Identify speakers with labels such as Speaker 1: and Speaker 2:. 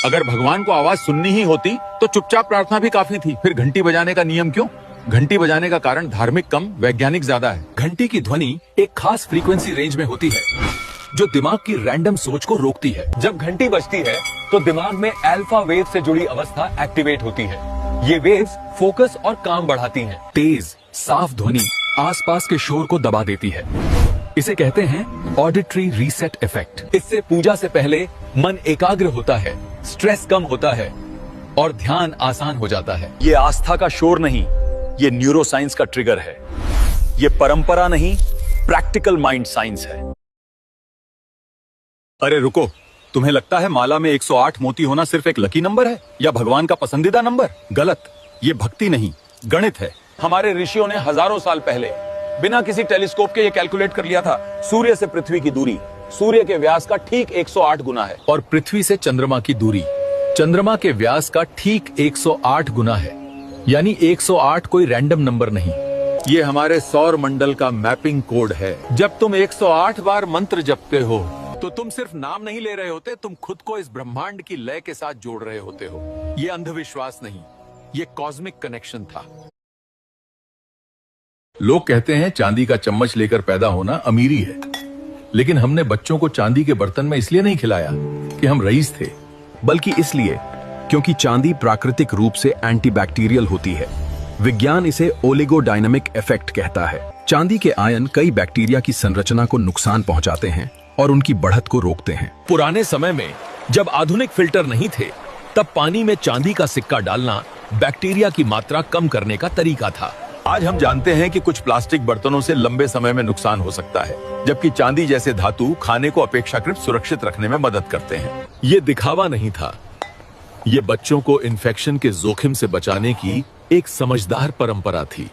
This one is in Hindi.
Speaker 1: अगर भगवान को आवाज सुननी ही होती तो चुपचाप प्रार्थना भी काफी थी। फिर घंटी बजाने का नियम क्यों? घंटी बजाने का कारण धार्मिक कम, वैज्ञानिक ज्यादा है।
Speaker 2: घंटी की ध्वनि एक खास फ्रीक्वेंसी रेंज में होती है जो दिमाग की रैंडम सोच को रोकती है। जब घंटी बजती है तो दिमाग में अल्फा वेव से जुड़ी अवस्था एक्टिवेट होती है। ये वेव्स फोकस और काम बढ़ाती हैं। तेज साफ ध्वनि आसपास के शोर को दबा देती है। इसे कहते हैं ऑडिटरी रीसेट इफेक्ट। इससे पूजा से पहले मन एकाग्र होता है, स्ट्रेस कम होता है और ध्यान आसान हो जाता है।
Speaker 3: ये आस्था का शोर नहीं, ये न्यूरोसाइंस का ट्रिगर है। ये परंपरा नहीं, प्रैक्टिकल माइंड साइंस है। अरे रुको, तुम्हें लगता है माला में 108 मोती होना सिर्फ एक लकी नंबर है या भगवान का पसंदीदा नंबर? गलत। ये भक्ति नहीं, गणित है। हमारे ऋषियों ने हजारों साल पहले बिना किसी टेलीस्कोप के ये कैलकुलेट कर लिया था। सूर्य से पृथ्वी की दूरी सूर्य के व्यास का ठीक 108 गुना है
Speaker 2: और पृथ्वी से चंद्रमा की दूरी चंद्रमा के व्यास का ठीक 108 गुना है। यानी 108 कोई रैंडम नंबर नहीं।
Speaker 1: ये हमारे सौर मंडल का मैपिंग कोड है। जब तुम 108 बार मंत्र जपते हो तो तुम सिर्फ नाम नहीं ले रहे होते, तुम खुद को इस ब्रह्मांड की लय के साथ जोड़ रहे होते हो। ये अंधविश्वास नहीं, ये कॉस्मिक कनेक्शन था। लोग कहते हैं चांदी का चम्मच लेकर पैदा होना अमीरी है, लेकिन हमने बच्चों को चांदी के बर्तन में इसलिए नहीं खिलाया कि हम रईस थे,
Speaker 4: बल्कि इसलिए क्योंकि चांदी प्राकृतिक रूप से एंटीबैक्टीरियल होती है। विज्ञान इसे ओलिगोडायनामिक इफेक्ट कहता है। चांदी के आयन कई बैक्टीरिया की संरचना को नुकसान पहुंचाते हैं और उनकी बढ़त को रोकते हैं।
Speaker 2: पुराने समय में जब आधुनिक फिल्टर नहीं थे, तब पानी में चांदी का सिक्का डालना बैक्टीरिया की मात्रा कम करने का तरीका था।
Speaker 1: आज हम जानते हैं कि कुछ प्लास्टिक बर्तनों से लंबे समय में नुकसान हो सकता है, जबकि चांदी जैसे धातु खाने को अपेक्षाकृत सुरक्षित रखने में मदद करते हैं।
Speaker 2: ये दिखावा नहीं था, ये बच्चों को इन्फेक्शन के जोखिम से बचाने की एक समझदार परंपरा थी।